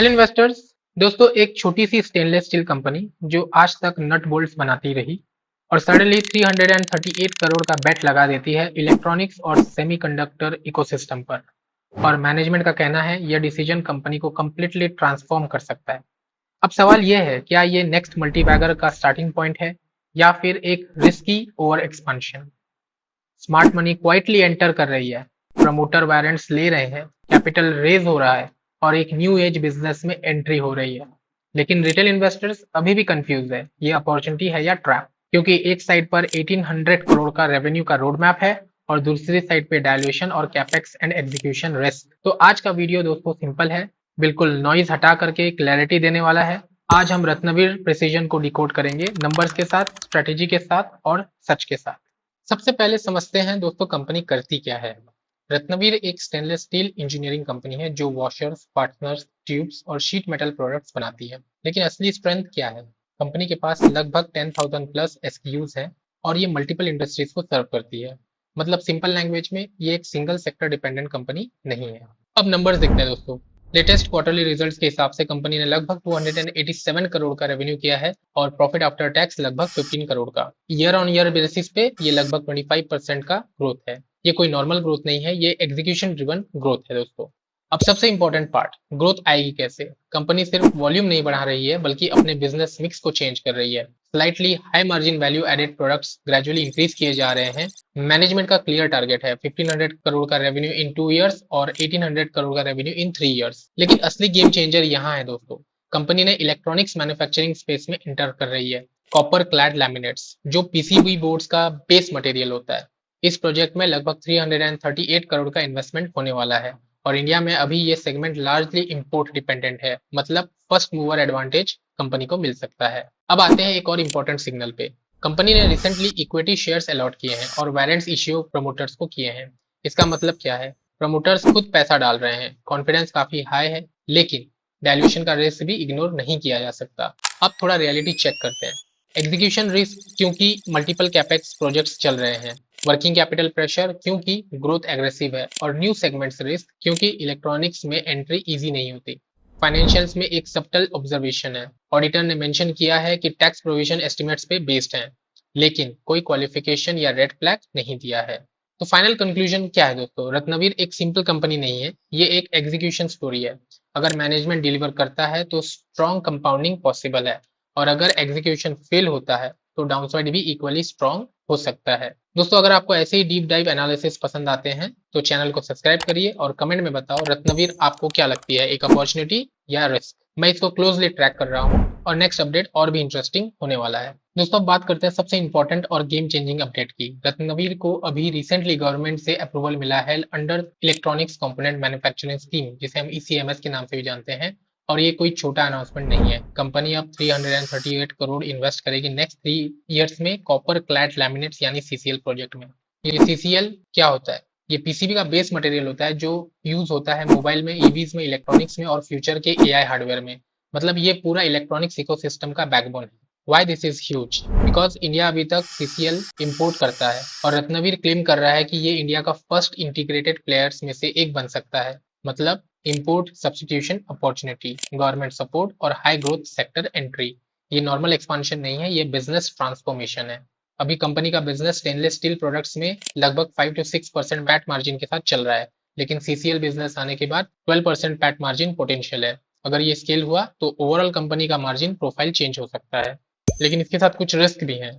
Hello investors. दोस्तों, एक छोटी सी स्टेनलेस स्टील कंपनी जो आज तक नट बोल्ट्स बनाती रही और सडनली 338 करोड़ का बेट लगा देती है इलेक्ट्रॉनिक्स और सेमीकंडक्टर इकोसिस्टम पर। और मैनेजमेंट का कहना है यह डिसीजन कंपनी को कंप्लीटली ट्रांसफॉर्म कर सकता है। अब सवाल यह है, क्या ये नेक्स्ट मल्टीबैगर का स्टार्टिंग पॉइंट है या फिर एक risky over expansion. Smart money quietly enter कर रही है, प्रमोटर वारंट्स ले रहे हैं, कैपिटल रेज हो रहा है और एक न्यू एज बिजनेस में एंट्री हो रही है। लेकिन रिटेल इन्वेस्टर्स अभी भी कंफ्यूज है, ये अपॉर्चुनिटी है या ट्रैप। क्योंकि एक साइड पर 1800 करोड़ का रेवेन्यू का रोड मैप है और दूसरी साइड पे वैल्यूएशन और कैपेक्स एंड एग्जीक्यूशन रिस्क। तो आज का वीडियो दोस्तों सिंपल है, बिल्कुल नॉइज हटा करके क्लैरिटी देने वाला है। आज हम रत्नवीर प्रिसीजन को डिकोड करेंगे, नंबर्स के साथ, स्ट्रेटेजी के साथ और सच के साथ। सबसे पहले समझते हैं दोस्तों कंपनी करती क्या है। रत्नवीर एक स्टेनलेस स्टील इंजीनियरिंग कंपनी है जो वॉशर्स, पार्टनर्स, ट्यूब्स और शीट मेटल प्रोडक्ट्स बनाती है। लेकिन असली स्ट्रेंथ क्या है? कंपनी के पास लगभग 10,000 प्लस एसक्यूज हैं और ये मल्टीपल इंडस्ट्रीज को सर्व करती है। मतलब सिंपल लैंग्वेज में ये एक सिंगल सेक्टर डिपेंडेंट कंपनी नहीं है। अब नंबर्स देखते हैं दोस्तों। लेटेस्ट क्वार्टरली रिजल्ट्स के हिसाब से कंपनी ने लगभग 287 करोड़ का रेवेन्यू किया है और प्रॉफिट आफ्टर टैक्स लगभग 15 करोड़ का। ईयर ऑन ईयर बेसिस पे ये लगभग 25% का ग्रोथ है। ये कोई नॉर्मल ग्रोथ नहीं है, ये एग्जीक्यूशन ड्रिवन ग्रोथ है दोस्तों। अब सबसे इंपॉर्टेंट पार्ट, ग्रोथ आएगी कैसे। कंपनी सिर्फ वॉल्यूम नहीं बढ़ा रही है बल्कि अपने बिजनेस मिक्स को चेंज कर रही है। Slightly high margin value added products gradually increase किए जा रहे हैं। मैनेजमेंट का क्लियर टारगेट है 1500 करोड़ का रेवेन्यू इन 2 इयर्स और 1800 करोड़ का रेवेन्यू इन 3 इयर्स। लेकिन असली गेम चेंजर यहाँ है दोस्तों। कंपनी ने इलेक्ट्रॉनिक्स मैन्युफैक्चरिंग स्पेस में एंटर कर रही है। कॉपर क्लैड लैमिनेट्स जो पीसीबी बोर्ड्स का बेस मटेरियल होता है। इस प्रोजेक्ट में लगभग 338 करोड़ का इन्वेस्टमेंट होने वाला है और इंडिया में अभी ये सेगमेंट लार्जली इंपोर्ट डिपेंडेंट है, मतलब फर्स्ट मूवर एडवांटेज कंपनी को मिल सकता है। अब आते हैं एक और इंपॉर्टेंट सिग्नल पे। कंपनी ने रिसेंटली इक्विटी शेयर्स अलॉट किए हैं और वारंट्स इश्यू प्रमोटर्स को किए हैं। इसका मतलब क्या है? प्रमोटर्स खुद पैसा डाल रहे हैं, कॉन्फिडेंस काफी हाई है, लेकिन वैल्यूएशन का रिस्क भी इग्नोर नहीं किया जा सकता। अब थोड़ा रियलिटी चेक करते हैं। एग्जीक्यूशन रिस्क क्योंकि मल्टीपल कैपेक्स प्रोजेक्ट्स चल रहे हैं। वर्किंग कैपिटल प्रेशर क्योंकि ग्रोथ एग्रेसिव है और न्यू सेगमेंट्स रिस्क क्योंकि इलेक्ट्रॉनिक्स में एंट्री इजी नहीं होती। फाइनेंशियल्स में एक सब्टल ऑब्जर्वेशन है। ऑडिटर ने मेंशन किया है कि टैक्स प्रोविजन एस्टिमेट्स पे बेस्ड हैं, लेकिन कोई क्वालिफिकेशन या रेड फ्लैग नहीं दिया है। तो फाइनल कंक्लूजन क्या है दोस्तों? रत्नवीर एक सिंपल कंपनी नहीं है, ये एक एग्जीक्यूशन स्टोरी है। अगर मैनेजमेंट डिलीवर करता है तो स्ट्रॉन्ग कंपाउंडिंग पॉसिबल है और अगर एग्जीक्यूशन फेल होता है तो डाउनसाइड भी इक्वली स्ट्रॉन्ग हो सकता है। दोस्तों, अगर आपको ऐसे ही डीप डाइव एनालिसिस पसंद आते हैं तो चैनल को सब्सक्राइब करिए और कमेंट में बताओ रत्नवीर आपको क्या लगती है, एक अपॉर्चुनिटी या रिस्क। मैं इसको क्लोजली ट्रैक कर रहा हूँ और नेक्स्ट अपडेट और भी इंटरेस्टिंग होने वाला है। दोस्तों, अब बात करते हैं सबसे इंपॉर्टेंट और गेम चेंजिंग अपडेट की। रत्नवीर को अभी रिसेंटली गवर्नमेंट से अप्रूवल मिला है under electronics component manufacturing scheme, जिसे हम ईसीएमएस के नाम से भी जानते हैं। और ये कोई छोटा अनाउंसमेंट नहीं है। कंपनी अब 338 करोड़ इन्वेस्ट करेगी नेक्स्ट 3 इयर्स में कॉपर क्लैड लैमिनेट्स यानी सीसीएल प्रोजेक्ट में। ये सीसीएल क्या होता है? ये पीसीबी का बेस मटेरियल होता है जो यूज होता है मोबाइल में, ईवीज में, इलेक्ट्रॉनिक्स में और फ्यूचर के एआई हार्डवेयर में। मतलब ये पूरा इलेक्ट्रॉनिक्स इकोसिस्टम का बैकबोन है। Why this is huge? Because India अभी तक सीसीएल इंपोर्ट करता है और रत्नवीर क्लेम कर रहा है कि ये इंडिया का फर्स्ट इंटीग्रेटेड प्लेयर्स में से एक बन सकता है। मतलब import substitution opportunity, government support और हाई ग्रोथ सेक्टर एंट्री। ये नॉर्मल एक्सपांशन नहीं है, ये बिजनेस ट्रांसफॉर्मेशन है। अभी कंपनी का बिजनेस स्टेनलेस स्टील प्रोडक्ट्स में लगभग 5 to 6% पैट मार्जिन के साथ चल रहा है, लेकिन सीसीएल बिजनेस आने के बाद 12% पैट मार्जिन पोटेंशियल है। अगर ये स्केल हुआ तो ओवरऑल कंपनी का मार्जिन प्रोफाइल चेंज हो सकता है। लेकिन इसके साथ कुछ रिस्क भी हैं।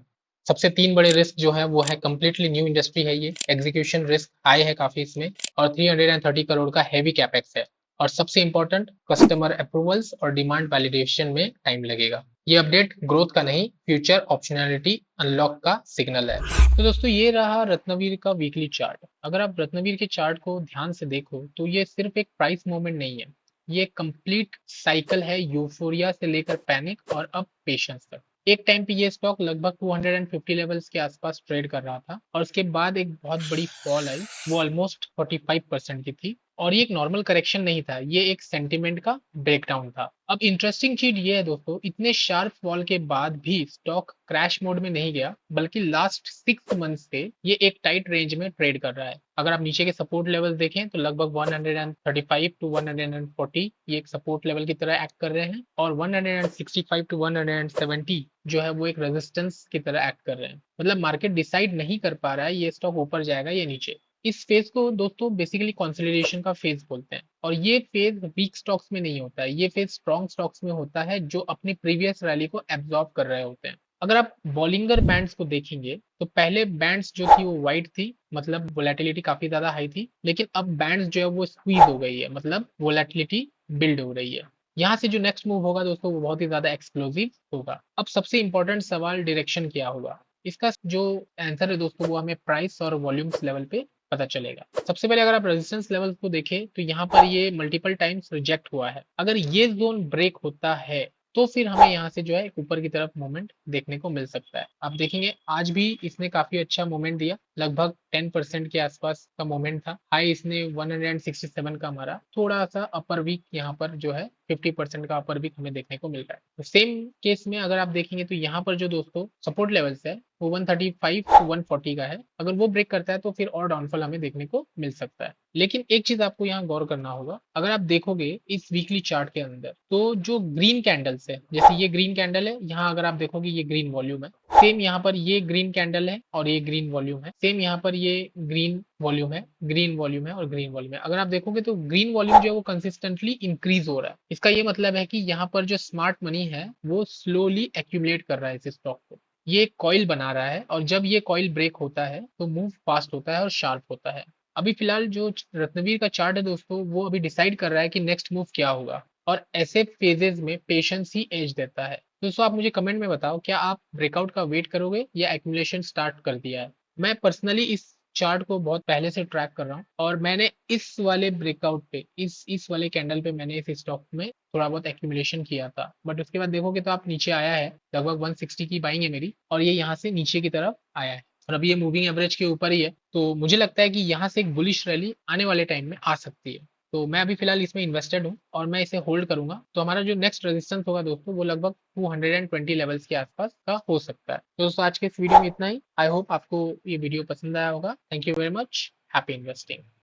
सबसे तीन बड़े रिस्क जो है वो है कंप्लीटली न्यू इंडस्ट्री है, ये एग्जीक्यूशन रिस्क हाई है काफी इसमें, और 330 करोड़ का हैवी कैपेक्स है। और सबसे इंपॉर्टेंट, कस्टमर अप्रूवल्स और डिमांड वैलिडेशन में टाइम लगेगा। ये अपडेट ग्रोथ का नहीं, फ्यूचर ऑप्शनैलिटी अनलॉक का सिग्नल है। तो दोस्तों, ये रहा रत्नवीर का वीकली चार्ट। अगर आप रत्नवीर के चार्ट को ध्यान से देखो तो ये सिर्फ एक प्राइस मूवमेंट नहीं है, ये कंप्लीट साइकिल है, यूफोरिया से लेकर पैनिक और अब पेशेंस तक। एक टाइम पे ये स्टॉक लगभग 250 लेवल्स के आसपास ट्रेड कर रहा था और उसके बाद एक बहुत बड़ी फॉल आई, वो ऑलमोस्ट 45% की थी। और ये एक नॉर्मल करेक्शन नहीं था, ये एक सेंटिमेंट का ब्रेकडाउन था। अब इंटरेस्टिंग चीज ये है दोस्तों, इतने शार्प फॉल के बाद भी स्टॉक क्रैश मोड में नहीं गया, बल्कि लास्ट 6 मंथ से ये एक टाइट रेंज में ट्रेड कर रहा है। अगर आप नीचे के सपोर्ट लेवल देखें तो लगभग 135 टू 140 ये एक सपोर्ट लेवल की तरह एक्ट कर रहे हैं, और 165 टू 170 जो है वो एक रेजिस्टेंस की तरह एक्ट कर रहे हैं। मतलब मार्केट डिसाइड नहीं कर पा रहा है ये स्टॉक ऊपर जाएगा या नीचे। इस फेज को दोस्तों बेसिकली कंसोलिडेशन का फेज बोलते हैं, और ये फेज वीक स्टॉक्स में नहीं होता है, ये फेज स्ट्रॉन्ग स्टॉक्स में होता है जो अपनी प्रीवियस रैली को एब्जॉर्ब कर रहे होते हैं। अगर आप बॉलिंगर बैंड्स को देखेंगे तो पहले बैंड्स जो थी वो वाइट थी, मतलब वोलेटिलिटी काफी ज्यादा हाई थी, लेकिन अब बैंड्स जो है वो स्क्वीज हो गई है, मतलब वोलेटिलिटी बिल्ड हो रही है। यहाँ से जो नेक्स्ट मूव होगा दोस्तों वो बहुत ही ज्यादा एक्सप्लोसिव होगा। अब सबसे इंपॉर्टेंट सवाल डायरेक्शन क्या होगा, इसका जो आंसर है दोस्तों वो हमें प्राइस और वॉल्यूम्स लेवल पे पता चलेगा। सबसे पहले अगर आप रेजिस्टेंस लेवल को देखें तो यहाँ पर ये मल्टीपल टाइम्स रिजेक्ट हुआ है। अगर ये जोन ब्रेक होता है तो फिर हमें यहाँ से जो है ऊपर की तरफ मूवमेंट देखने को मिल सकता है। आप देखेंगे आज भी इसने काफी अच्छा मूवमेंट दिया, लगभग 10% के आसपास का मूवमेंट था। हाई इसने 167 का मारा, थोड़ा सा अपर वीक यहाँ पर जो है 50% का अपर वीक हमें देखने को मिल रहा है। तो सेम केस में अगर आप देखेंगे तो यहाँ पर जो दोस्तों सपोर्ट लेवल्स है वो 135 टू 140 का है। अगर वो ब्रेक करता है तो फिर और डाउनफॉल हमें देखने को मिल सकता है। लेकिन एक चीज आपको यहाँ गौर करना होगा, अगर आप देखोगे इस वीकली चार्ट के अंदर तो जो ग्रीन कैंडल्स है, जैसे ये ग्रीन कैंडल है, यहाँ अगर आप देखोगे ये ग्रीन वॉल्यूम है, सेम यहाँ पर ये ग्रीन कैंडल है और ये ग्रीन वॉल्यूम है, सेम यहाँ पर ये ग्रीन वॉल्यूम है, ग्रीन वॉल्यूम है और ग्रीन वॉल्यूम है। अगर आप देखोगे तो ग्रीन वॉल्यूम जो है वो कंसिस्टेंटली इंक्रीज हो रहा है। इसका ये मतलब है कि यहाँ पर जो स्मार्ट मनी है वो स्लोली एक्यूमुलेट कर रहा है इस स्टॉक को। ये एक कॉइल बना रहा है, और जब ये कॉइल ब्रेक होता है तो मूव फास्ट होता है और शार्प होता है। अभी फिलहाल जो रत्नवीर का चार्ट है दोस्तों वो अभी डिसाइड कर रहा है कि नेक्स्ट मूव क्या होगा, और ऐसे फेजेस में पेशेंस ही एज देता है। दोस्तों आप मुझे कमेंट में बताओ, क्या आप ब्रेकआउट का वेट करोगे या एक्यूमुलेशन स्टार्ट कर दिया है। मैं पर्सनली इस चार्ट को बहुत पहले से ट्रैक कर रहा हूँ, और मैंने इस वाले ब्रेकआउट पे इस वाले कैंडल पे मैंने इस स्टॉक में थोड़ा बहुत एक्यूमुलेशन किया था, बट उसके बाद देखोगे तो आप नीचे आया है, लगभग 160 की बाइंग है मेरी, और ये यहाँ से नीचे की तरफ आया है, और अभी ये मूविंग एवरेज के ऊपर ही है। तो मुझे लगता है कि यहाँ से एक बुलिश रैली आने वाले टाइम में आ सकती है। तो मैं अभी फिलहाल इसमें इन्वेस्टेड हूँ और मैं इसे होल्ड करूंगा। तो हमारा जो नेक्स्ट रेजिस्टेंस होगा दोस्तों वो लगभग 220 लेवल्स के आसपास का हो सकता है। तो दोस्तों आज के इस वीडियो में इतना ही। आई होप आपको ये वीडियो पसंद आया होगा। Thank you very much. Happy investing.